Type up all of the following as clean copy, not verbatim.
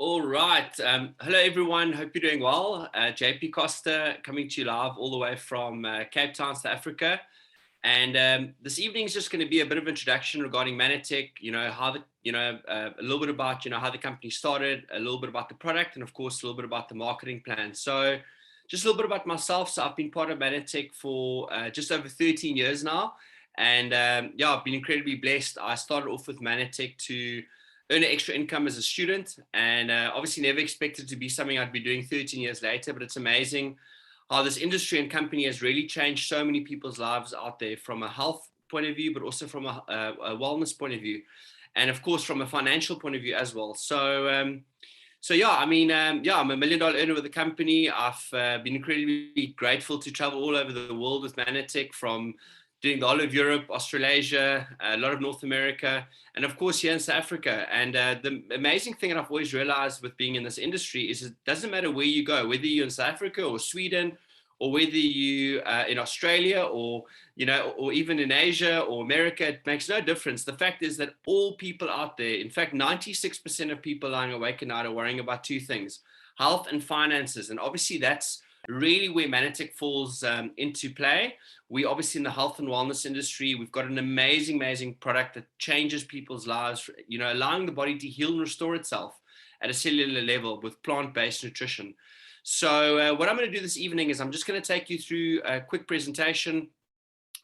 All right. Hello, everyone. Hope you're doing well. JP Koster coming to you live all the way from Cape Town, South Africa. And this evening is just going to be a bit of introduction regarding Manatech. A little bit about how the company started, a little bit about the product, and of course a little bit about the marketing plan. So, just a little bit about myself. So, I've been part of Manatech for just over 13 years now, and I've been incredibly blessed. I started off with Manatech to earn an extra income as a student, and obviously never expected to be something I'd be doing 13 years later. But it's amazing how this industry and company has really changed so many people's lives out there from a health point of view, but also from a wellness point of view, and of course from a financial point of view as well. I'm a $1 million earner with the company. I've been incredibly grateful to travel all over the world with Manatech, from doing the whole of Europe, Australasia, a lot of North America, and of course here in South Africa. And the amazing thing that I've always realized with being in this industry is it doesn't matter where you go, whether you're in South Africa or Sweden, or whether you in Australia or even in Asia or America, it makes no difference. The fact is that all people out there, in fact, 96% of people lying awake at night are worrying about two things: health and finances. And obviously that's really where Manatech falls into play. We obviously in the health and wellness industry, we've got an amazing product that changes people's lives, allowing the body to heal and restore itself at a cellular level with plant-based nutrition. So what I'm going to do this evening is I'm just going to take you through a quick presentation.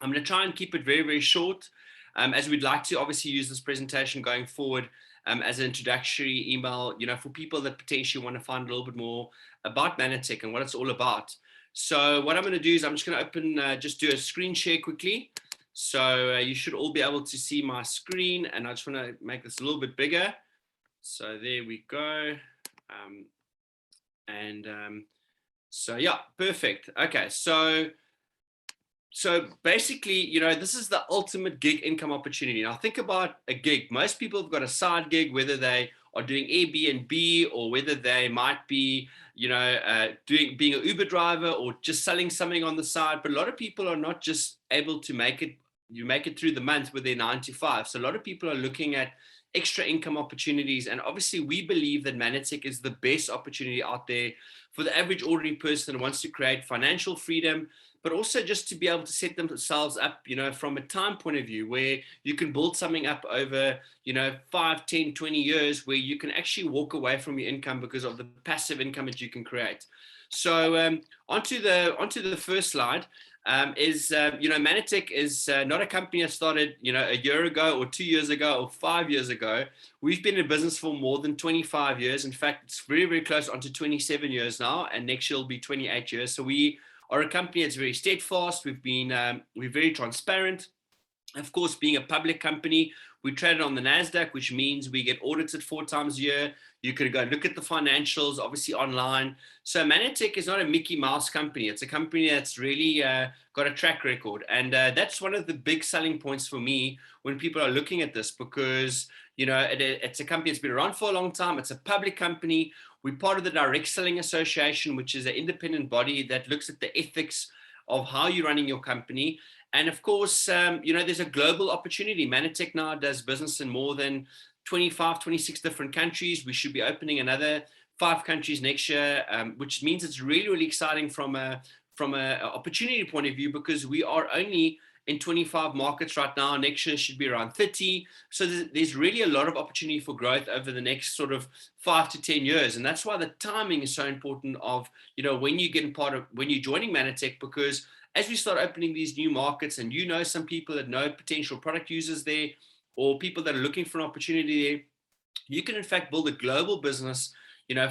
I'm going to try and keep it very, very short, as we'd like to obviously use this presentation going forward as an introductory email, for people that potentially want to find a little bit more about Manatech and what it's all about. So what I'm going to do is I'm just going to open, just do a screen share quickly. So you should all be able to see my screen, and I just want to make this a little bit bigger. So there we go. Perfect. Okay, so basically, this is the ultimate gig income opportunity. Now think about a gig. Most people have got a side gig, whether they are doing Airbnb or whether they might be, being an Uber driver or just selling something on the side. But a lot of people are not just able to make it through the month with their 9 to 5. So a lot of people are looking at extra income opportunities. And obviously we believe that Manatech is the best opportunity out there for the average ordinary person who wants to create financial freedom, but also just to be able to set themselves up, from a time point of view where you can build something up over, 5, 10, 20 years, where you can actually walk away from your income because of the passive income that you can create. So onto the first slide. Manatech is not a company that started, a year ago or 2 years ago or 5 years ago. We've been in business for more than 25 years. In fact, it's very, very close onto 27 years now, and next year will be 28 years. So we are a company that's very steadfast. We're very transparent. Of course, being a public company, we traded on the NASDAQ, which means we get audited 4 times a year. You could go look at the financials, obviously online. So Manatech is not a Mickey Mouse company. It's a company that's really got a track record. And that's one of the big selling points for me when people are looking at this, because, it's a company that's been around for a long time. It's a public company. We're part of the Direct Selling Association, which is an independent body that looks at the ethics of how you're running your company. And of course, there's a global opportunity. Manatech now does business in more than 25, 26 different countries. We should be opening another 5 countries next year, which means it's really, really exciting from a opportunity point of view, because we are only in 25 markets right now. Next year should be around 30. So there's really a lot of opportunity for growth over the next sort of 5 to 10 years. And that's why the timing is so important of, when you're joining Manatech, because as we start opening these new markets, and some people that know potential product users there, or people that are looking for an opportunity there, you can in fact build a global business,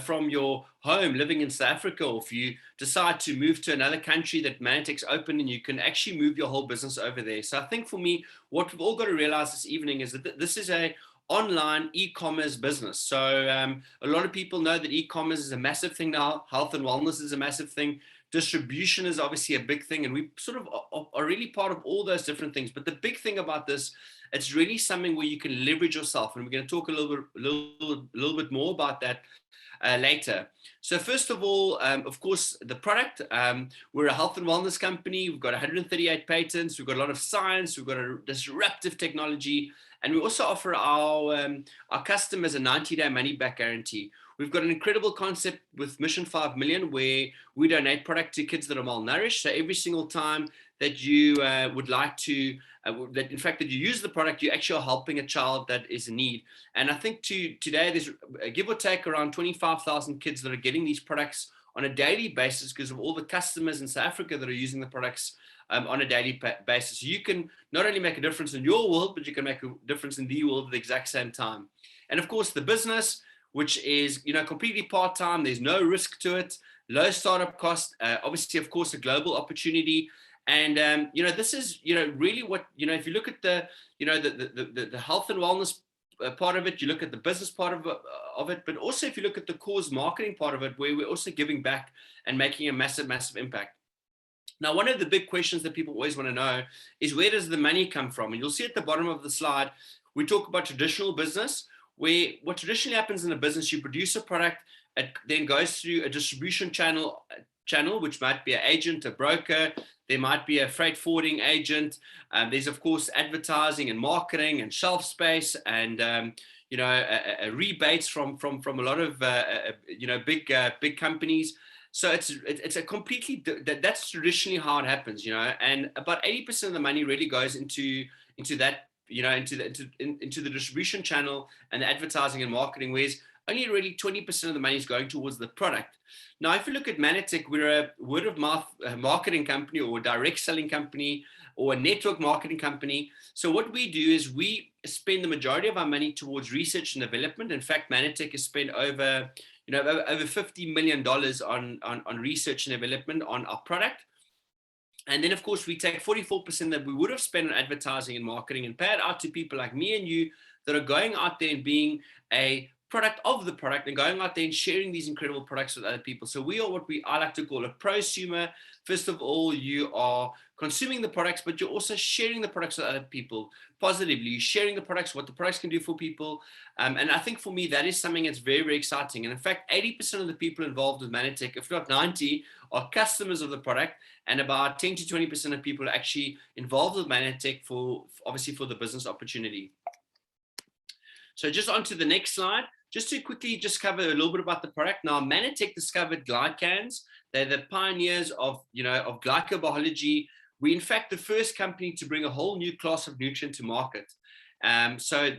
from your home living in South Africa. Or if you decide to move to another country that Manatech's open, and you can actually move your whole business over there. So I think for me, what we've all got to realize this evening is that this is a online e-commerce business. So a lot of people know that e-commerce is a massive thing now. Health and wellness is a massive thing. Distribution is obviously a big thing, and we sort of are really part of all those different things. But the big thing about this it's really something where you can leverage yourself. And we're going to talk a little bit more about that later. So first of all, of course, the product, we're a health and wellness company. We've got 138 patents. We've got a lot of science. We've got a disruptive technology. And we also offer our customers a 90-day money-back guarantee. We've got an incredible concept with Mission 5 Million where we donate product to kids that are malnourished. So every single time that you would like to, that in fact that you use the product, you actually are helping a child that is in need. And I think today there's give or take around 25,000 kids that are getting these products on a daily basis because of all the customers in South Africa that are using the products on a daily basis. You can not only make a difference in your world, but you can make a difference in the world at the exact same time. And of course, the business, which is completely part-time, there's no risk to it, low startup cost, obviously, of course, a global opportunity. And this is really what if you look at the health and wellness part of it, you look at the business part of it, but also if you look at the cause marketing part of it, where we're also giving back and making a massive impact. Now, one of the big questions that people always want to know is, where does the money come from? And you'll see at the bottom of the slide, we talk about traditional business, where what traditionally happens in a business, you produce a product, it then goes through a distribution channel, which might be an agent, a broker, there might be a freight forwarding agent. There's, of course, advertising and marketing and shelf space and, rebates from a lot of, big companies. So it's a completely, that's traditionally how it happens, and about 80% of the money really goes into that, into the distribution channel and the advertising and marketing, whereas only really 20% of the money is going towards the product. Now, if you look at Manatech, we're a word of mouth marketing company or a direct selling company or a network marketing company. So what we do is we spend the majority of our money towards research and development. In fact, Manatech has spent over $50 million on research and development on our product. And then, of course, we take 44% that we would have spent on advertising and marketing and pay it out to people like me and you that are going out there and being a product of the product and going out there and sharing these incredible products with other people. So we are what I like to call a prosumer. First of all, you are consuming the products, but you're also sharing the products with other people positively. You're sharing the products, what the products can do for people. And I think for me, that is something that's very, very exciting. And in fact, 80% of the people involved with Manatech, if not 90, are customers of the product. And about 10 to 20% of people are actually involved with Manatech obviously for the business opportunity. So just on to the next slide. Just to quickly just cover a little bit about the product. Now, Manatech discovered glycans. They're the pioneers of glycobiology. We're in fact the first company to bring a whole new class of nutrient to market.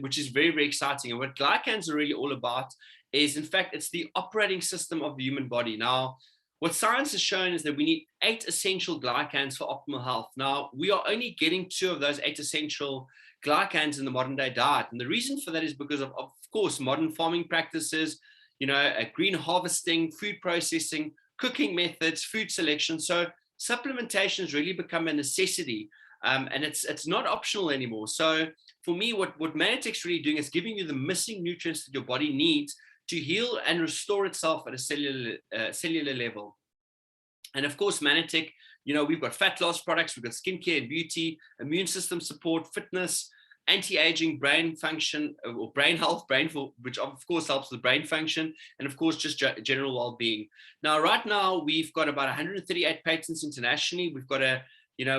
Which is very, very exciting. And what glycans are really all about is, in fact, it's the operating system of the human body. Now, what science has shown is that we need 8 essential glycans for optimal health. Now, we are only getting 2 of those 8 essential glycans in the modern day diet. And the reason for that is because of course, modern farming practices, green harvesting, food processing, cooking methods, food selection. So supplementation has really become a necessity, and it's not optional anymore. So for me, what Manatech's really doing is giving you the missing nutrients that your body needs to heal and restore itself at a cellular level. And of course, Manatech, we've got fat loss products, we've got skincare and beauty, immune system support, fitness, anti-aging, brain function or brain health, which of course helps with brain function, and of course just general well-being. Now, right now we've got about 138 patents internationally. We've got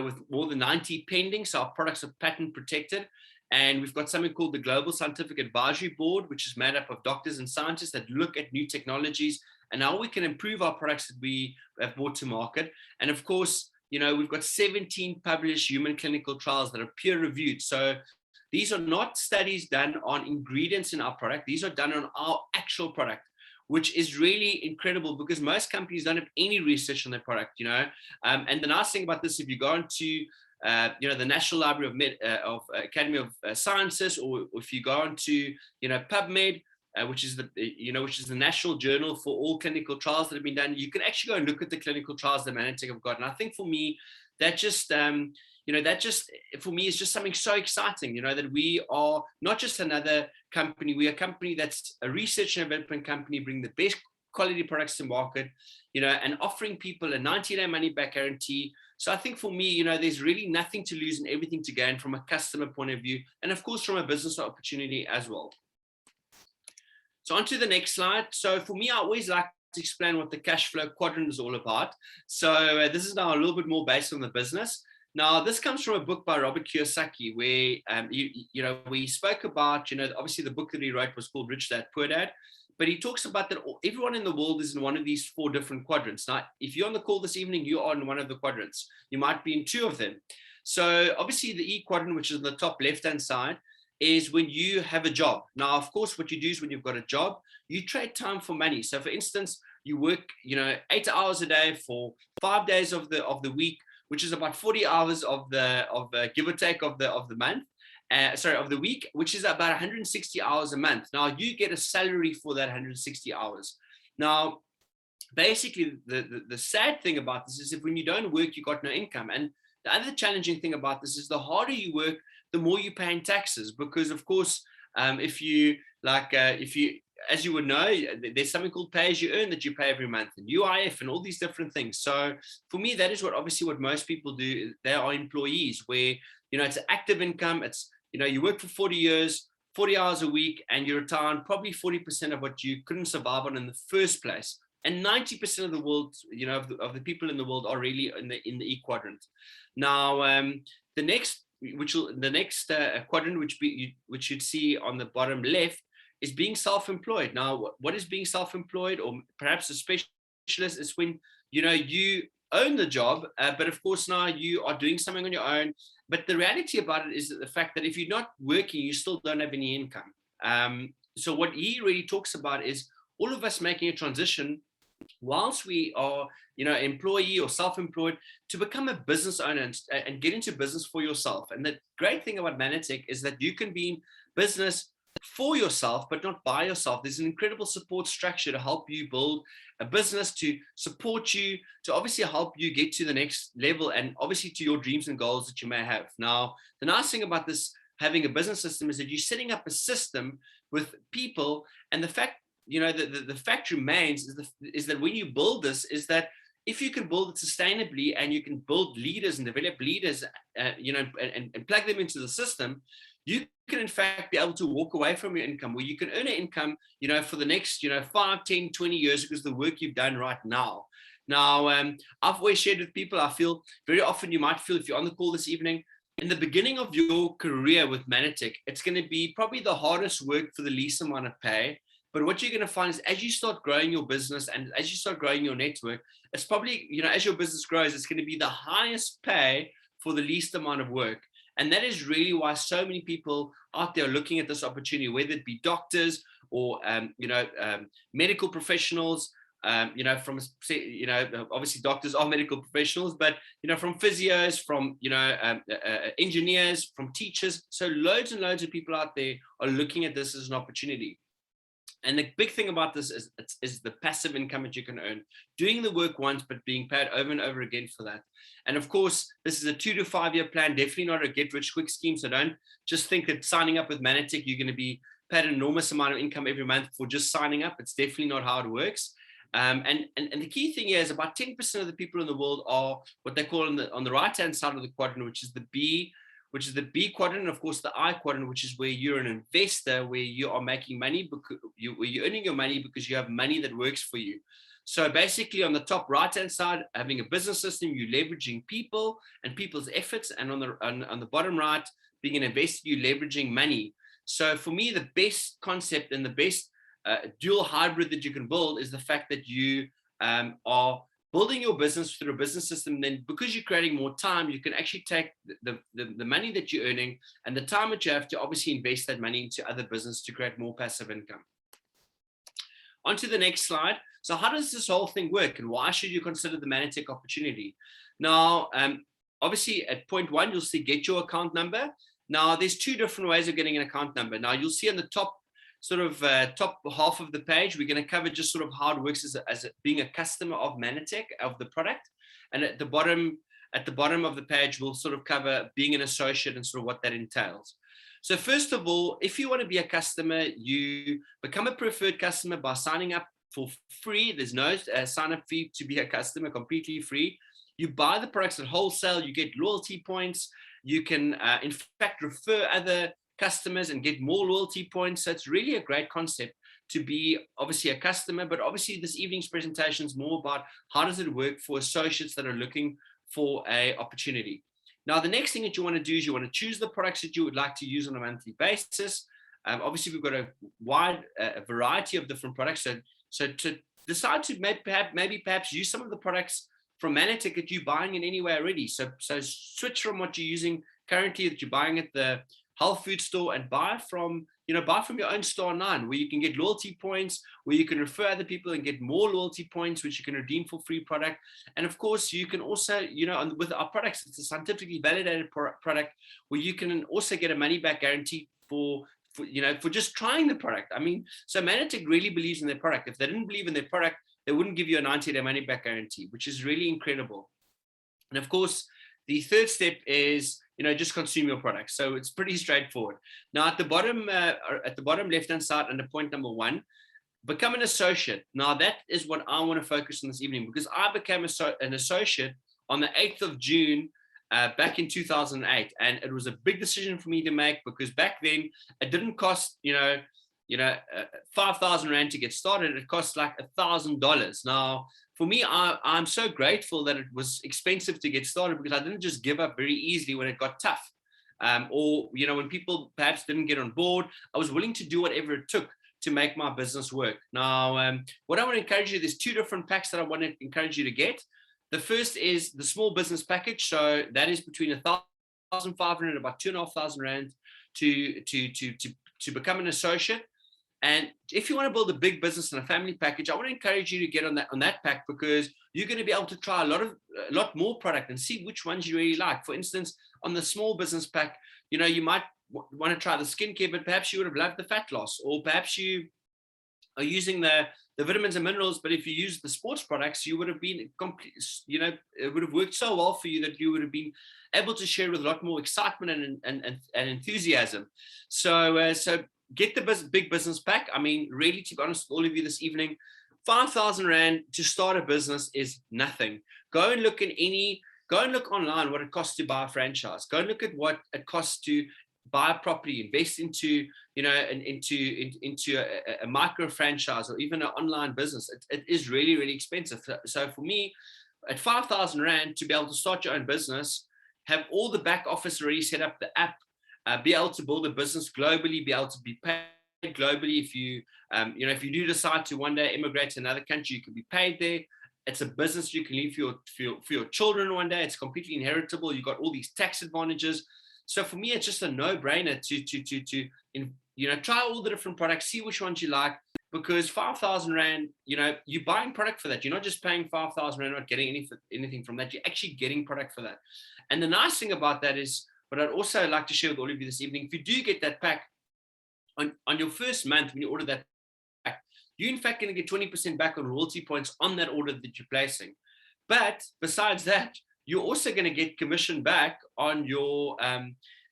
with more than 90 pending, so our products are patent protected. And we've got something called the Global Scientific Advisory Board, which is made up of doctors and scientists that look at new technologies and how we can improve our products that we have brought to market. And of course, we've got 17 published human clinical trials that are peer reviewed. So these are not studies done on ingredients in our product. These are done on our actual product, which is really incredible because most companies don't have any research on their product, And the nice thing about this, if you go into, the National Library of Academy of Sciences, or if you go into, PubMed, which is the national journal for all clinical trials that have been done, you can actually go and look at the clinical trials that Manatech have got. And I think for me, that just for me is just something so exciting, that we are not just another company. We are a company that's a research and development company, bring the best quality products to market, and offering people a 90-day money back guarantee So I think for me, there's really nothing to lose and everything to gain from a customer point of view, and of course from a business opportunity as well. So on to the next slide. So for me, I always like to explain what the cash flow quadrant is all about. So this is now a little bit more based on the business. Now, this comes from a book by Robert Kiyosaki, where we spoke about, obviously the book that he wrote was called Rich Dad Poor Dad, but he talks about that everyone in the world is in one of these 4 different quadrants. Now, if you're on the call this evening, you are in one of the quadrants. You might be in 2 of them. So obviously the E quadrant, which is on the top left-hand side, is when you have a job. Now, of course, what you do is when you've got a job, you trade time for money. So for instance, you work, 8 hours a day for 5 days of the week, which is about 40 hours of give or take of the month. Of the week, which is about 160 hours a month. Now you get a salary for that 160 hours. Now, basically, the sad thing about this is if when you don't work, you got no income. And the other challenging thing about this is the harder you work, the more you pay in taxes, because of course, if you, as you would know, there's something called pay as you earn that you pay every month, and UIF and all these different things. So for me, that is what most people do. They are employees where, it's an active income. It's, you work for 40 years, 40 hours a week, and you retire on probably 40% of what you couldn't survive on in the first place. And 90% of the world, of the people in the world are really in the E quadrant. Now, the next quadrant, which you'd see on the bottom left, is being self-employed. Now, what is being self-employed, or perhaps a specialist, is when you own the job, but of course now you are doing something on your own. But the reality about it is that the fact that if you're not working, you still don't have any income. So what he really talks about is all of us making a transition whilst we are, employee or self-employed, to become a business owner and get into business for yourself. And the great thing about Manatech is that you can be in business for yourself, but not by yourself. There's an incredible support structure to help you build a business, to support you, to obviously help you get to the next level, and obviously to your dreams and goals that you may have. Now, the nice thing about this, having a business system, is that you're setting up a system with people, and the fact, the fact remains is that when you build this, is that if you can build it sustainably and you can build leaders and develop leaders, and plug them into the system, you can in fact be able to walk away from your income, where you can earn an income, for the next, 5, 10, 20 years, because of the work you've done right now. Now, I've always shared with people, I feel very often you might feel, if you're on the call this evening, in the beginning of your career with Manatech, it's going to be probably the hardest work for the least amount of pay. But what you're going to find is as you start growing your business and as you start growing your network, it's probably, as your business grows, it's going to be the highest pay for the least amount of work. And that is really why so many people out there are looking at this opportunity, whether it be doctors or, medical professionals, obviously doctors are medical professionals, but, from physios, from, engineers, from teachers. So loads and loads of people out there are looking at this as an opportunity. And the big thing about this is the passive income that you can earn, doing the work once, but being paid over and over again for that. And of course, this is a 2 to 5 year plan, definitely not a get rich quick scheme. So don't just think that signing up with Manatech, you're going to be paid an enormous amount of income every month for just signing up. It's definitely not how it works. And the key thing here is about 10% of the people in the world are what they call on the right-hand side of the quadrant, which is the B quadrant, and of course the I quadrant, which is where you're an investor, where you are making money, where you're earning your money because you have money that works for you. So basically on the top right-hand side, having a business system, you're leveraging people and people's efforts. And on the bottom right, being an investor, you're leveraging money. So for me, the best concept and the best dual hybrid that you can build is the fact that you are building your business through a business system. Then because you're creating more time, you can actually take the money that you're earning and the time that you have to obviously invest that money into other business to create more passive income. On to the next slide. So how does this whole thing work, and why should you consider the Manatech opportunity? Now, obviously at point 1, you'll see get your account number. Now there's 2 different ways of getting an account number. Now you'll see on the top top half of the page, we're going to cover just sort of how it works as being a customer of Manatech, of the product. And at the bottom of the page, we'll sort of cover being an associate and sort of what that entails. So first of all, if you want to be a customer, you become a preferred customer by signing up for free. There's no sign up fee to be a customer, completely free. You buy the products at wholesale, you get loyalty points. You can, in fact, refer other customers and get more loyalty points. So it's really a great concept to be obviously a customer, but obviously this evening's presentation is more about how does it work for associates that are looking for a opportunity. Now, the next thing that you want to do is you want to choose the products that you would like to use on a monthly basis. Obviously, we've got a wide variety of different products. So to decide to maybe perhaps use some of the products from Manatech that you're buying in any way already. So switch from what you're using currently that you're buying at the health food store and buy from your own store online, where you can get loyalty points, where you can refer other people and get more loyalty points, which you can redeem for free product. And of course, you can also, with our products, it's a scientifically validated product where you can also get a money back guarantee for just trying the product. I mean, so Manatech really believes in their product. If they didn't believe in their product, they wouldn't give you a 90-day money back guarantee, which is really incredible. And of course, the third step is, just consume your products. So it's pretty straightforward. Now, at the bottom left-hand side, under point number 1, become an associate. Now, that is what I want to focus on this evening, because I became an associate on the 8th of June back in 2008. And it was a big decision for me to make, because back then it didn't cost, 5,000 Rand to get started. It cost like $1,000. Now, for me, I'm so grateful that it was expensive to get started, because I didn't just give up very easily when it got tough. Or when people perhaps didn't get on board, I was willing to do whatever it took to make my business work. Now, what I want to encourage you, there's 2 different packs that I want to encourage you to get. The first is the small business package. So that is between 1,500 and about 2,500 Rand to become an associate. And if you want to build a big business and a family package, I want to encourage you to get on that pack, because you're going to be able to try a lot more product and see which ones you really like. For instance, on the small business pack, you might want to try the skincare, but perhaps you would have loved the fat loss, or perhaps you are using the vitamins and minerals, but if you use the sports products, you would have been complete, it would have worked so well for you that you would have been able to share with a lot more excitement and enthusiasm. So get the big business pack. I mean, really, to be honest with all of you this evening, 5,000 Rand to start a business is nothing. Go and look online what it costs to buy a franchise. Go and look at what it costs to buy a property, invest into a micro franchise or even an online business. It is really, really expensive. So for me, at 5,000 Rand to be able to start your own business, have all the back office already set up, the app, be able to build a business globally, be able to be paid globally. If you do decide to one day immigrate to another country, you can be paid there. It's a business you can leave for your children one day. It's completely inheritable. You've got all these tax advantages. So for me, it's just a no-brainer to try all the different products, see which ones you like, because 5,000 Rand, you're buying product for that. You're not just paying 5,000 Rand, not getting anything from that. You're actually getting product for that. And the nice thing about that is, what I'd also like to share with all of you this evening, if you do get that pack on your first month, when you order that pack, you're in fact going to get 20% back on loyalty points on that order that you're placing. But besides that, you're also going to get commission back on your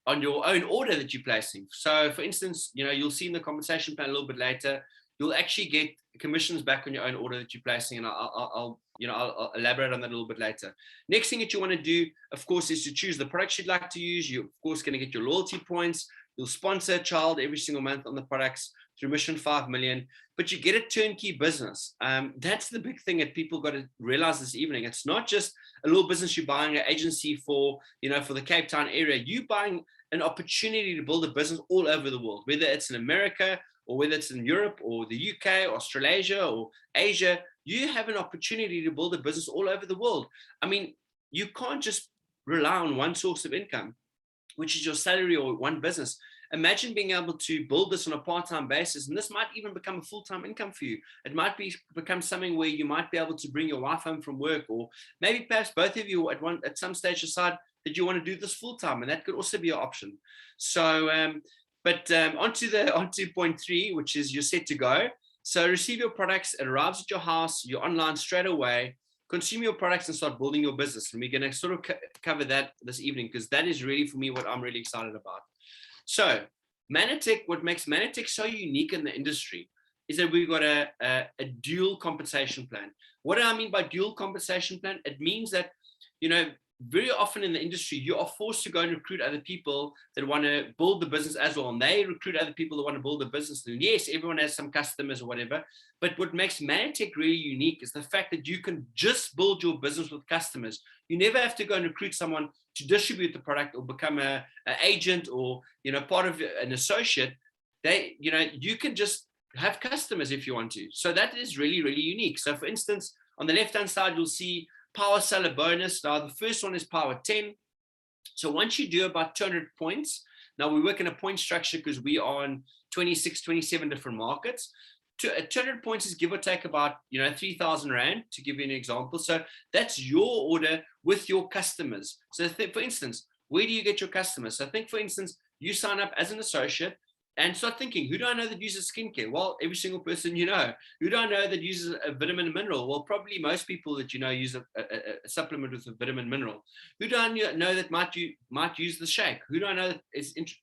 own order that you're placing. So for instance, you'll see in the compensation plan a little bit later, you'll actually get commissions back on your own order that you're placing. And I'll elaborate on that a little bit later. Next thing that you want to do, of course, is to choose the products you'd like to use. You're, of course, going to get your loyalty points. You'll sponsor a child every single month on the products through Mission 5 Million, but you get a turnkey business. That's the big thing that people got to realize this evening. It's not just a little business you're buying an agency for the Cape Town area. You're buying an opportunity to build a business all over the world, whether it's in America or whether it's in Europe or the UK, Australasia or Asia. You have an opportunity to build a business all over the world. I mean, you can't just rely on one source of income, which is your salary or one business. Imagine being able to build this on a part-time basis, and this might even become a full-time income for you. It might become something where you might be able to bring your wife home from work, or maybe perhaps both of you at some stage decide that you want to do this full-time, and that could also be an option. So, onto point 3, which is you're set to go. So receive your products, it arrives at your house, you're online straight away. Consume your products and start building your business. And we're going to sort of cover that this evening, because that is really, for me, what I'm really excited about. So Manatech, what makes Manatech so unique in the industry is that we've got a dual compensation plan. What do I mean by dual compensation plan? It means that very often in the industry, you are forced to go and recruit other people that want to build the business as well. And they recruit other people that want to build the business. And yes, everyone has some customers or whatever. But what makes Manatech really unique is the fact that you can just build your business with customers. You never have to go and recruit someone to distribute the product or become an agent or, part of an associate. You can just have customers if you want to. So that is really, really unique. So for instance, on the left-hand side, you'll see power seller bonus. Now, the first one is power 10. So once you do about 200 points, now we work in a point structure because we are on 26, 27 different markets. 200 points is give or take about, 3,000 Rand, to give you an example. So that's your order with your customers. So for instance, where do you get your customers? So think, for instance, you sign up as an associate, and start thinking, who do I know that uses skincare? Well, every single person you know. Who do I know that uses a vitamin and mineral? Well, probably most people that use a supplement with a vitamin and mineral. Who do I know that might use the shake? Who do I know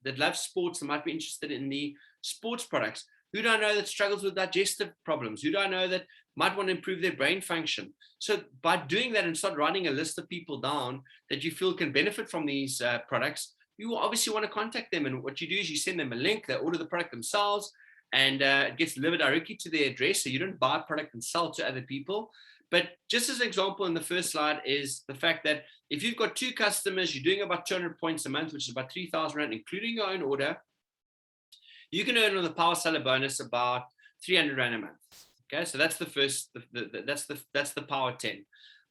that loves sports and might be interested in the sports products? Who do I know that struggles with digestive problems? Who do I know that might want to improve their brain function? So by doing that and start writing a list of people down that you feel can benefit from these products, you obviously want to contact them. And what you do is you send them a link, they order the product themselves, and it gets delivered directly to their address. So you don't buy a product and sell to other people. But just as an example in the first slide is the fact that if you've got 2 customers, you're doing about 200 points a month, which is about 3,000 Rand, including your own order, you can earn on the power seller bonus about 300 Rand a month. Okay, so that's the first, that's the power 10.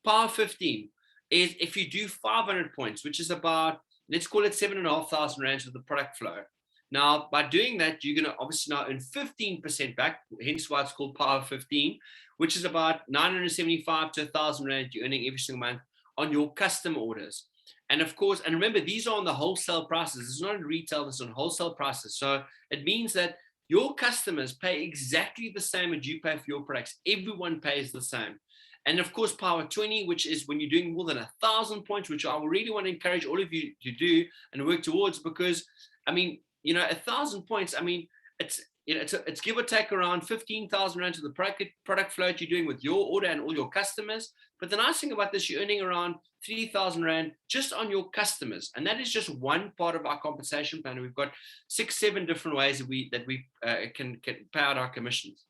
Power 15 is if you do 500 points, which is about, let's call it 7,500 Rands of the product flow. Now, by doing that, you're going to obviously now earn 15% back, hence why it's called Power 15, which is about 975 to 1,000 Rand you're earning every single month on your custom orders. And of course, and remember, these are on the wholesale prices. It's not in retail, it's on wholesale prices. So it means that your customers pay exactly the same as you pay for your products. Everyone pays the same. And of course, Power 20, which is when you're doing more than 1,000 points, which I really want to encourage all of you to do and work towards, because, 1,000 points, it's give or take around 15,000 Rand to the product flow you're doing with your order and all your customers. But the nice thing about this, you're earning around 3,000 Rand just on your customers. And that is just one part of our compensation plan. We've got 6, 7 different ways that we can pay out our commissions.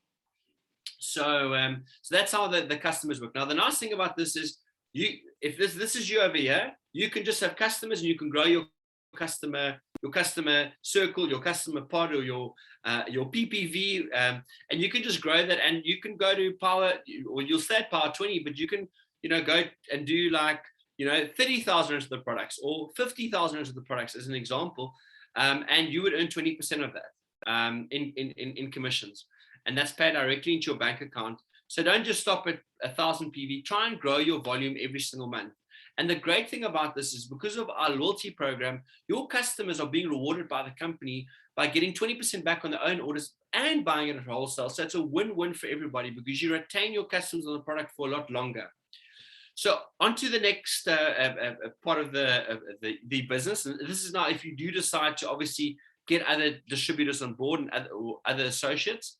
So that's how the customers work. Now, the nice thing about this is, if this is you over here, you can just have customers and you can grow your customer circle, your customer pod, or your PPV, and you can just grow that. And you can go to power, or you'll stay at power 20, but you can go and do 30,000 of the products or 50,000 of the products as an example, and you would earn 20% of that in commissions. And that's paid directly into your bank account. So don't just stop at 1,000 PV. Try and grow your volume every single month. And the great thing about this is because of our loyalty program, your customers are being rewarded by the company by getting 20% back on their own orders and buying it at wholesale. So it's a win-win for everybody because you retain your customers on the product for a lot longer. So on to the next part of the business. And this is now if you do decide to obviously get other distributors on board and other associates.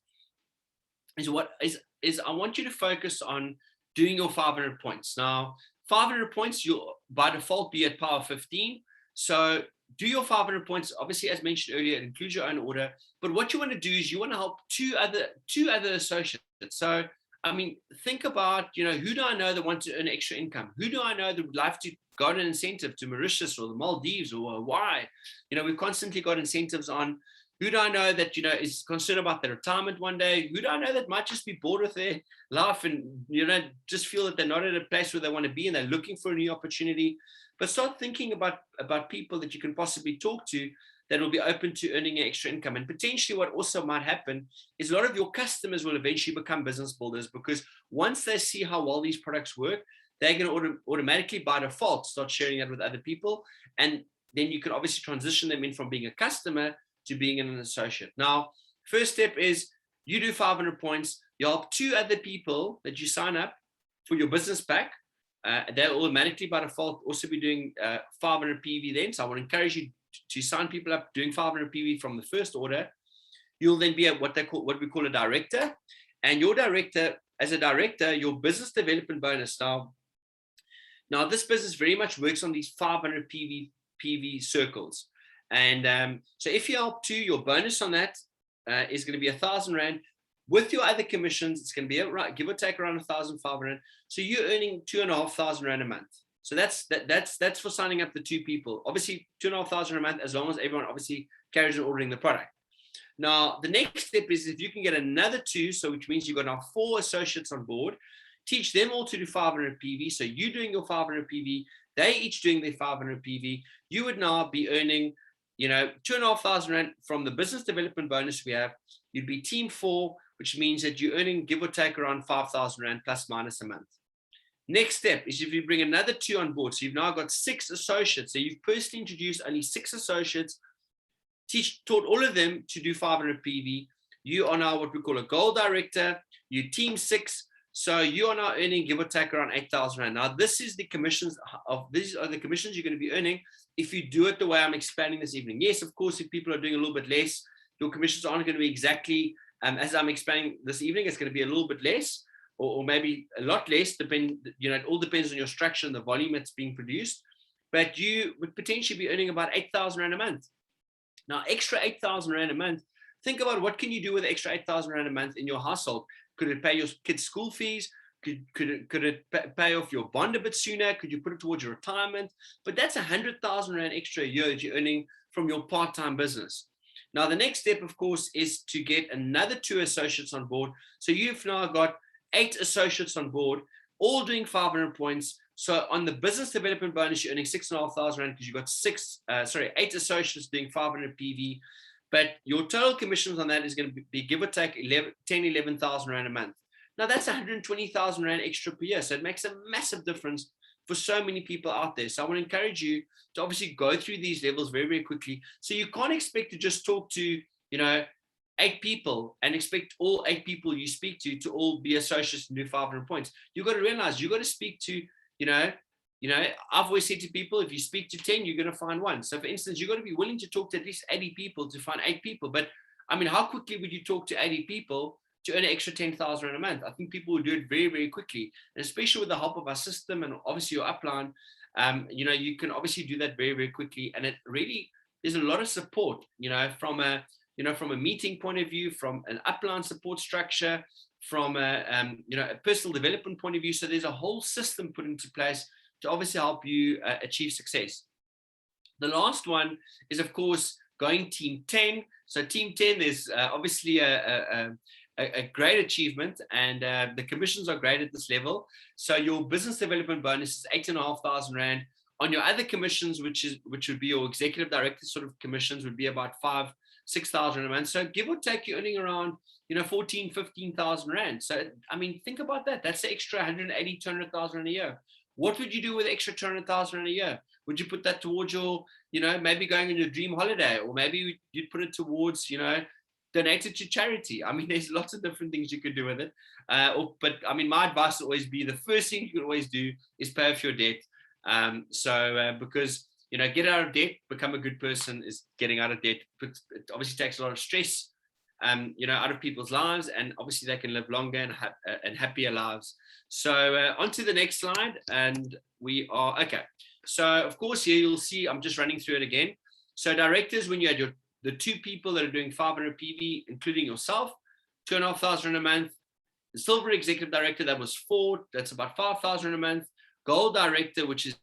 Is I want you to focus on doing your 500 points. Now, 500 points, you'll by default be at power 15. So do your 500 points. Obviously, as mentioned earlier, it includes your own order. But what you want to do is you want to help two other associates. So, think about, who do I know that want to earn extra income? Who do I know that would like to go on an incentive to Mauritius or the Maldives or Hawaii? We've constantly got incentives on. Who do I know that, is concerned about their retirement one day? Who do I know that might just be bored with their life and, just feel that they're not at a place where they want to be and they're looking for a new opportunity? But start thinking about people that you can possibly talk to that will be open to earning extra income. And potentially what also might happen is a lot of your customers will eventually become business builders, because once they see how well these products work, they're going to automatically by default start sharing it with other people. And then you can obviously transition them in from being a customer to being an associate. Now, first step is you do 500 points. You help 2 other people that you sign up for your business pack. They'll automatically by default also be doing 500 PV then. So I want to encourage you to sign people up doing 500 PV from the first order. You'll then be what we call a director. And your director, as a director, your business development bonus. Now, Now, this business very much works on these 500 PV circles. And so if you help two, your bonus on that is going to be R1,000. With your other commissions, it's going to be give or take around 1,500. So you're earning 2,500 Rand a month. So that's for signing up the two people. Obviously, 2,500 a month, as long as everyone obviously carries on ordering the product. Now, the next step is if you can get another two, so which means you've got now 4 associates on board, teach them all to do 500 PV. So you doing your 500 PV, they each doing their 500 PV. You would now be earning, 2,500 Rand from the business development bonus we have. You'd be team 4, which means that you're earning give or take around 5,000 Rand plus minus a month. Next step is if you bring another 2 on board. So you've now got 6 associates. So you've personally introduced only 6 associates, taught all of them to do 500 PV. You are now what we call a goal director. You team 6. So you are now earning give or take around 8,000 Rand. Now, these are the commissions you're going to be earning if you do it the way I'm expanding this evening. Yes, of course, if people are doing a little bit less, your commissions aren't going to be exactly as I'm expanding this evening. It's going to be a little bit less, or maybe a lot less. It all depends on your structure and the volume that's being produced. But you would potentially be earning about 8,000 Rand a month. Now, extra 8,000 Rand a month. Think about what can you do with extra 8,000 Rand a month in your household. Could it pay your kids' school fees? Could it pay off your bond a bit sooner? Could you put it towards your retirement? But that's 100,000 Rand extra a year that you're earning from your part-time business. Now, the next step, of course, is to get another 2 associates on board. So you've now got 8 associates on board, all doing 500 points. So on the business development bonus, you're earning 6,500 Rand because you've got 8 associates doing 500 PV. But your total commissions on that is going to be give or take 11,000 Rand a month. Now, that's 120,000 Rand extra per year. So it makes a massive difference for so many people out there. So I want to encourage you to obviously go through these levels very, very quickly. So you can't expect to just talk to, 8 people and expect all 8 people you speak to all be associates and do 500 points. You've got to realize you've got to speak to, I've always said to people, if you speak to 10, you're going to find 1. So for instance, you've got to be willing to talk to at least 80 people to find 8 people. But I mean, how quickly would you talk to 80 people to earn an extra 10,000 Rand a month? I think people will do it very, very quickly. And especially with the help of our system and obviously your upline, you can obviously do that very, very quickly. And it really, there's a lot of support, from a meeting point of view, from an upline support structure, from a personal development point of view. So there's a whole system put into place to obviously help you achieve success. The last one is, of course, going team 10. So team 10, there's obviously a great achievement, and the commissions are great at this level. So your business development bonus is 8,500 Rand. On your other commissions, which would be your executive director sort of commissions, would be about 5,000-6,000 a month. So give or take, you're earning around 14,000-15,000 Rand. So I mean, think about that. That's the extra 180,000-200,000 Rand a year. What would you do with extra 200,000 Rand a year? Would you put that towards your, maybe going on your dream holiday, or maybe you'd put it towards, donate it to charity? I mean, there's lots of different things you could do with it. But I mean, my advice would always be the first thing you can always do is pay off your debt. Because, get out of debt, become a good person is getting out of debt. But it obviously takes a lot of stress, out of people's lives, and obviously they can live longer and happier lives. So on to the next slide, and we are, okay. So of course, here you'll see, I'm just running through it again. So directors, when you had the 2 people that are doing 500 PV, including yourself, 2,500 a month. The silver executive director, that was 4, that's about 5,000 a month. Gold director, which is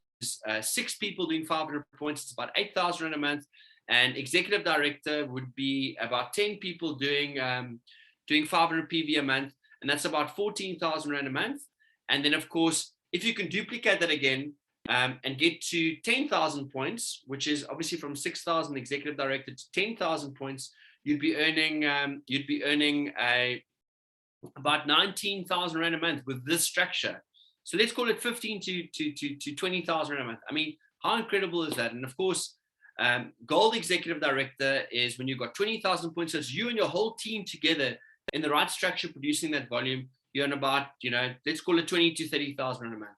6 people doing 500 points, it's about 8,000 a month. And executive director would be about 10 people doing 500 PV a month, and that's about 14,000 Rand a month. And then, of course, if you can duplicate that again and get to 10,000 points, which is obviously from 6,000 executive director to 10,000 points, you'd be earning about 19,000 Rand a month with this structure. So let's call it 15 to 20,000 Rand a month. I mean, how incredible is that? And of course, gold executive director is when you've got 20,000 points. So it's you and your whole team together in the right structure producing that volume. You're on about, let's call it 20 to 30,000 a month.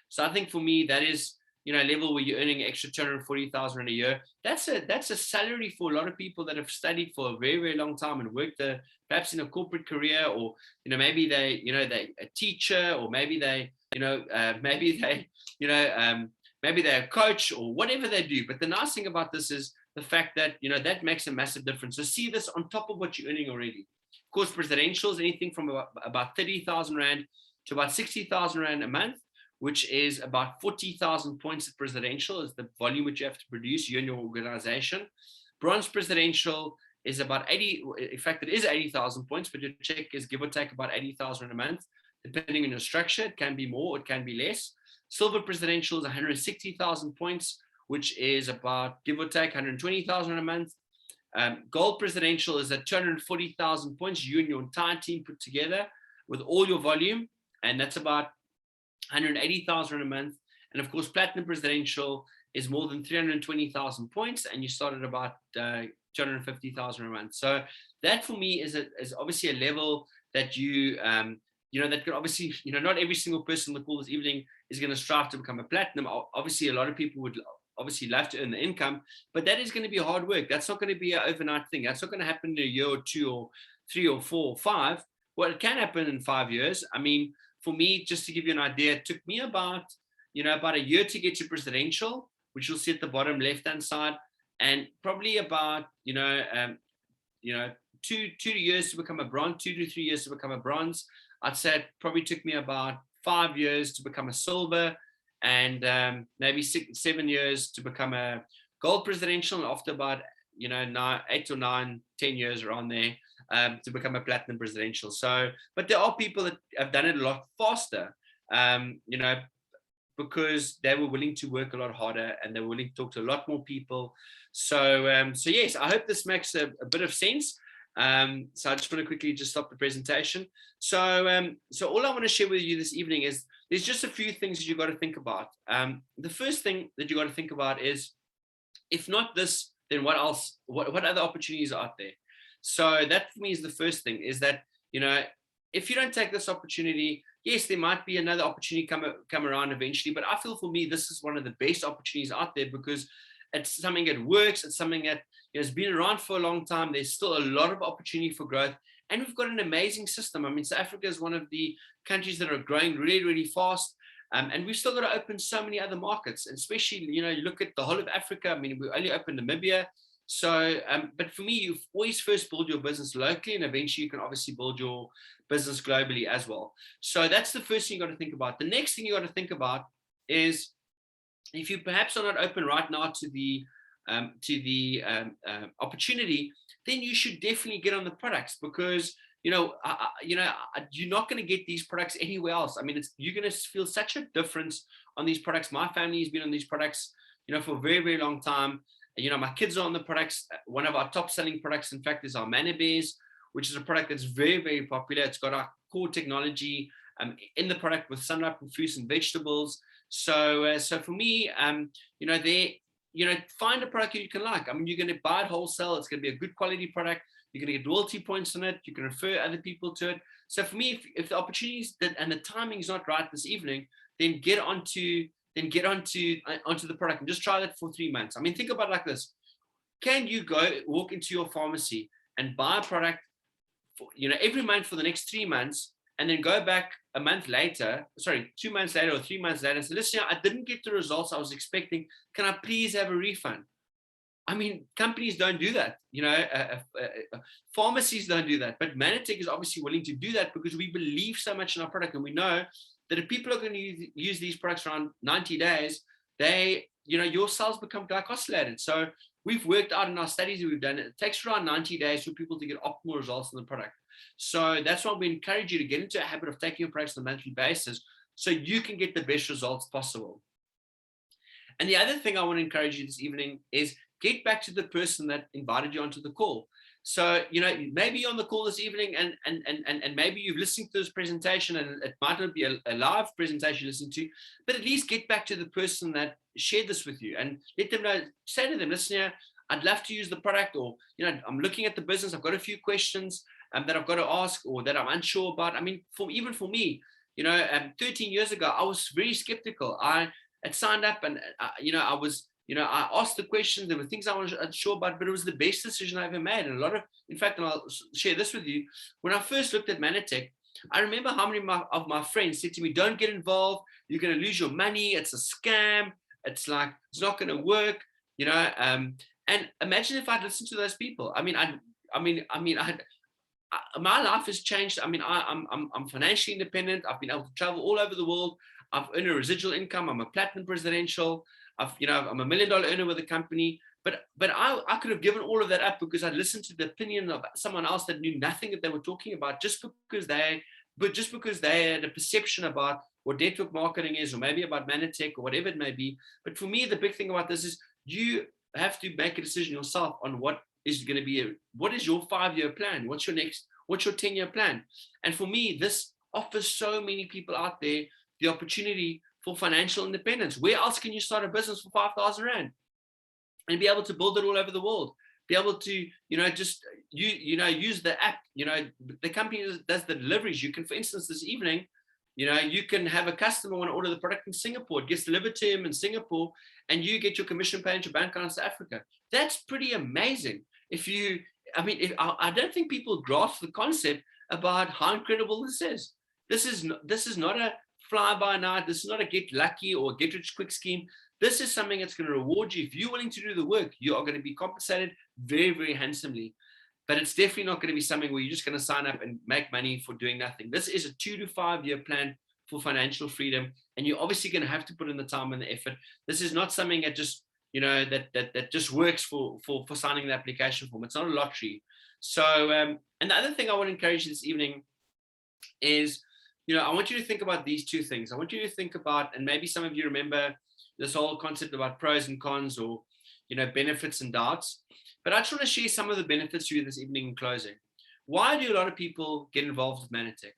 So I think for me, that is, level where you're earning extra 240,000 Rand a year, that's a salary for a lot of people that have studied for a very, very long time and worked perhaps in a corporate career, or maybe they a teacher, or maybe they maybe they're a coach or whatever they do. But the nice thing about this is the fact that that makes a massive difference. So see this on top of what you're earning already. Of course, presidentials, anything from about 30,000 Rand to about 60,000 Rand a month, which is about 40,000 points at presidential, is the volume which you have to produce, you and your organization. Bronze presidential is about 80, in fact, it is 80,000 points, but your check is give or take about 80,000 a month, depending on your structure. It can be more, it can be less. Silver presidential is 160,000 points, which is about give or take 120,000 a month. Gold presidential is at 240,000 points, you and your entire team put together with all your volume, and that's about 180,000 a month. And of course, platinum presidential is more than 320,000 points, and you start at about 250,000 a month. So that for me is obviously a level that you that could obviously, not every single person on the call this evening is going to strive to become a platinum. Obviously, a lot of people would obviously love to earn the income, but that is going to be hard work. That's not going to be an overnight thing. That's not going to happen in a year or 2 or 3 or 4 or 5. Well, it can happen in 5 years. I mean, for me, just to give you an idea, it took me about a year to get to presidential, which you'll see at the bottom left-hand side, and probably about 2 years to become a bronze, 2 to 3 years to become a bronze. I'd say it probably took me about 5 years to become a silver, and maybe 7 years to become a gold presidential, and after about 8 or 9, 10 years around there, to become a platinum presidential. So, but there are people that have done it a lot faster, because they were willing to work a lot harder and they were willing to talk to a lot more people. So yes, I hope this makes a bit of sense. So I just want to quickly just stop the presentation. So all I want to share with you this evening is there's just a few things that you've got to think about. The first thing that you've got to think about is, if not this, then what else? What other opportunities are out there? So that for me is the first thing, is that, if you don't take this opportunity, yes, there might be another opportunity come around eventually, but I feel for me, this is one of the best opportunities out there, because it's something that works. It's something that has been around for a long time. There's still a lot of opportunity for growth, and we've got an amazing system. I mean, South Africa is one of the countries that are growing really, really fast. And we've still got to open so many other markets, and especially, you look at the whole of Africa. I mean, we only opened Namibia. So, but for me, you've always first build your business locally, and eventually you can obviously build your business globally as well. So that's the first thing you got to think about. The next thing you got to think about is, if you perhaps are not open right now to the opportunity, then you should definitely get on the products, because you're not going to get these products anywhere else. I mean, you're going to feel such a difference on these products. My family has been on these products, for a very, very long time. My kids are on the products. One of our top selling products, in fact, is our Manna Bears, which is a product that's very, very popular. It's got our core technology in the product with sunlight and fruits and vegetables. So for me, find a product you can like. I mean, you're going to buy it wholesale. It's going to be a good quality product. You're going to get loyalty points on it. You can refer other people to it. So for me, if the opportunities and the timing is not right this evening, then get onto the product and just try that for 3 months. I mean, think about it like this. Can you walk into your pharmacy and buy a product for, every month for the next 3 months, and then go back 2 months later or 3 months later and say, listen, I didn't get the results I was expecting. Can I please have a refund? I mean, companies don't do that. Pharmacies don't do that. But Manatech is obviously willing to do that, because we believe so much in our product, and we know that if people are going to use these products around 90 days, your cells become glycosylated. So we've worked out in our studies that we've done, it takes around 90 days for people to get optimal results in the product. So that's why we encourage you to get into a habit of taking your products on a monthly basis, so you can get the best results possible. And the other thing I want to encourage you this evening is get back to the person that invited you onto the call. So, maybe you're on the call this evening and maybe you've listened to this presentation, and it might not be a live presentation you listen to, but at least get back to the person that shared this with you and let them know, say to them, listen here, I'd love to use the product, or, I'm looking at the business. I've got a few questions that I've got to ask, or that I'm unsure about. I mean, even for me, 13 years ago, I was very skeptical. I had signed up, and I was, I asked the questions. There were things I was unsure about, but it was the best decision I ever made. And in fact, and I'll share this with you. When I first looked at Manatech, I remember how many of my friends said to me, "Don't get involved. You're going to lose your money. It's a scam. It's not going to work." And imagine if I'd listened to those people. My life has changed. I'm financially independent. I've been able to travel all over the world. I've earned a residual income. I'm a platinum presidential. I'm $1 million earner with a company. But I could have given all of that up because I listened to the opinion of someone else that knew nothing that they were talking about, just because they had a perception about what network marketing is, or maybe about Manatech, or whatever it may be. But for me, the big thing about this is you have to make a decision yourself on what is going to be what is your 5-year plan? What's your 10-year plan? And for me, this offers so many people out there the opportunity for financial independence. Where else can you start a business for 5,000 Rand and be able to build it all over the world? Be able to, just use the app. The company does the deliveries. You can, for instance, this evening, you can have a customer want to order the product in Singapore. It gets delivered to him in Singapore, and you get your commission paid into your bank account in South Africa. That's pretty amazing. I don't think people grasp the concept about how incredible this is. This is not a fly by night. This is not a get lucky or get rich quick scheme. This is something that's going to reward you. If you're willing to do the work, you are going to be compensated very, very handsomely. But it's definitely not going to be something where you're just going to sign up and make money for doing nothing. This is a 2 to 5 year plan for financial freedom. And you're obviously going to have to put in the time and the effort. This is not something that just, that just works for signing the application form. It's not a lottery. So, and the other thing I want to encourage you this evening is, I want you to think about these two things. I want you to think about, and maybe some of you remember this whole concept about pros and cons, or, benefits and doubts. But I just want to share some of the benefits to you this evening in closing. Why do a lot of people get involved with Manatech?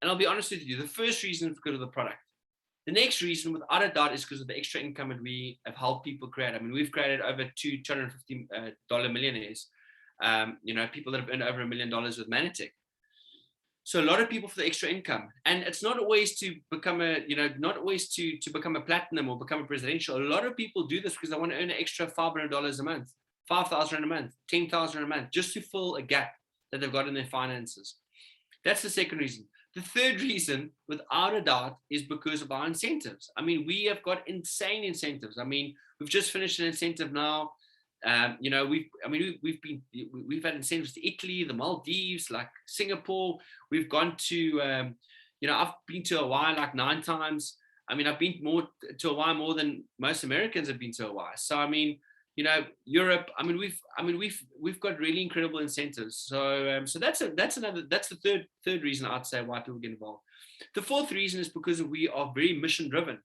And I'll be honest with you, the first reason is because of the product. The next reason, without a doubt, is because of the extra income that we have helped people create. We've created over $250 millionaires, people that have earned over $1 million with Manatech. So a lot of people for the extra income, and it's not always to become to become a platinum or become a presidential. A lot of people do this because they want to earn an extra $500 a month, 5,000 a month, 10,000 a month, just to fill a gap that they've got in their finances. That's the second reason. The third reason, without a doubt, is because of our incentives. We have got insane incentives. We've just finished an incentive now. We've had incentives to Italy, the Maldives, like Singapore. We've gone to, I've been to Hawaii like 9 times. I've been to Hawaii more than most Americans have been to Hawaii. So, Europe. We've got really incredible incentives. So that's the third reason I'd say why people get involved. The fourth reason is because we are very mission driven.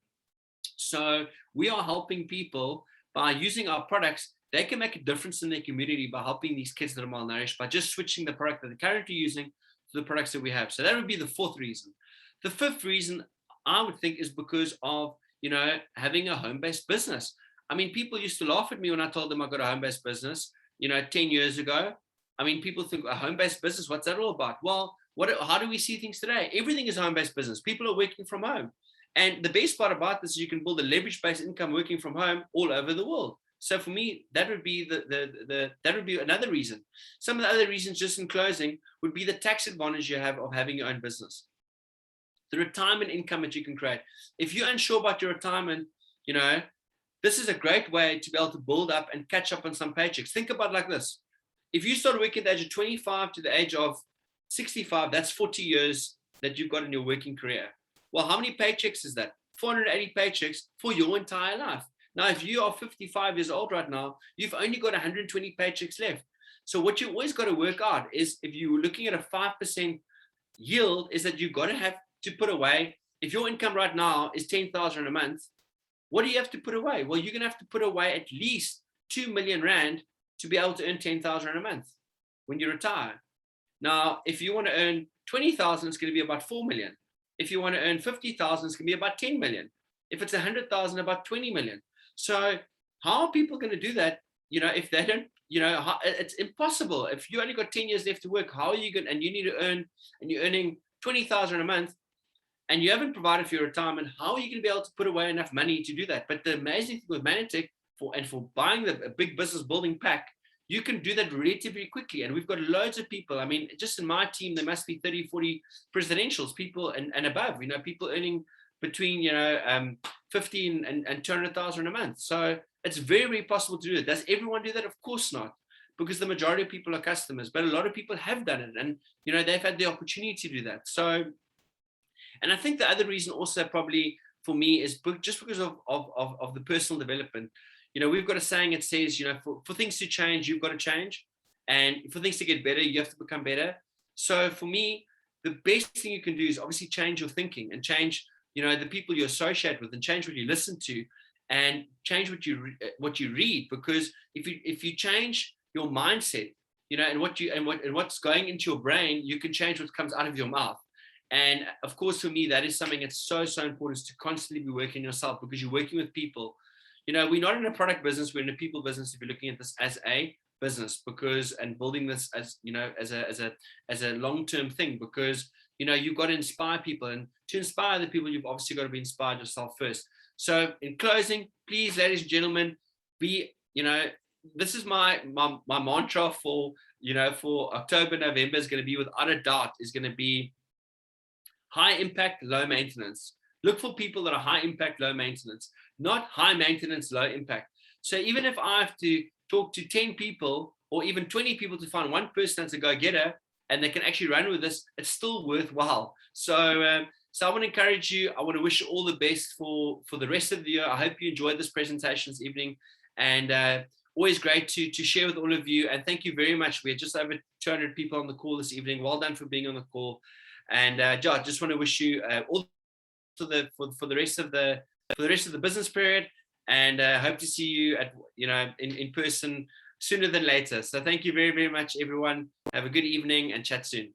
So we are helping people by using our products. They can make a difference in their community by helping these kids that are malnourished by just switching the product that they're currently using to the products that we have. So that would be the fourth reason. The fifth reason I would think is because of, having a home-based business. People used to laugh at me when I told them I got a home-based business, 10 years ago. People think a home-based business, what's that all about? Well, how do we see things today? Everything is home-based business. People are working from home. And the best part about this is you can build a leverage-based income working from home all over the world. So for me, that would be that would be another reason. Some of the other reasons, just in closing, would be the tax advantage you have of having your own business. The retirement income that you can create. If you're unsure about your retirement, this is a great way to be able to build up and catch up on some paychecks. Think about it like this. If you start working at the age of 25 to the age of 65, that's 40 years that you've got in your working career. Well, how many paychecks is that? 480 paychecks for your entire life. Now, if you are 55 years old right now, you've only got 120 paychecks left. So what you always got to work out is, if you're looking at a 5% yield, is that you've got to have to put away. If your income right now is 10,000 a month, what do you have to put away? Well, you're going to have to put away at least 2 million Rand to be able to earn 10,000 a month when you retire. Now, if you want to earn 20,000, it's going to be about 4 million. If you want to earn 50,000, it's going to be about 10 million. If it's 100,000, about 20 million. So how are people going to do that? If they don't, it's impossible. If you only got 10 years left to work, how are you going? And you need to earn, and you're earning 20,000 a month. and you haven't provided for your retirement, how are you going to be able to put away enough money to do that? But the amazing thing with Manatech for buying a big business building pack, you can do that relatively quickly. And we've got loads of people. I mean, just in my team, there must be 30, 40 presidentials, people and above, people earning between, 15 and 200,000 a month. So it's very, very possible to do it. Does everyone do that? Of course not, because the majority of people are customers, but a lot of people have done it, and, they've had the opportunity to do that. So, and I think the other reason also probably for me is just because of the personal development. We've got a saying, it says, for things to change, you've got to change. And for things to get better, you have to become better. So for me, the best thing you can do is obviously change your thinking and change, the people you associate with, and change what you listen to, and change what you read. Because if you change your mindset, and what's going into your brain, you can change what comes out of your mouth. And of course, for me, that is something that's so important, is to constantly be working yourself, because you're working with people. We're not in a product business, we're in a people business if you're looking at this as a business, and building this as a long-term thing, because you've got to inspire people, and to inspire other people, you've obviously got to be inspired yourself first. So in closing, please, ladies and gentlemen, this is my mantra for October, November, is going to be, without a doubt, is going to be high impact, low maintenance. Look for people that are high impact, low maintenance, not high maintenance, low impact. So even if I have to talk to 10 people or even 20 people to find one person that's a go-getter and they can actually run with this, it's still worthwhile. So I want to encourage you. I want to wish you all the best for the rest of the year. I hope you enjoyed this presentation this evening, and always great to share with all of you. And thank you very much. We had just over 200 people on the call this evening. Well done for being on the call. And I just want to wish you all for the rest of the business period, and hope to see you at in person sooner than later. So thank you very, very much, everyone. Have a good evening and chat soon.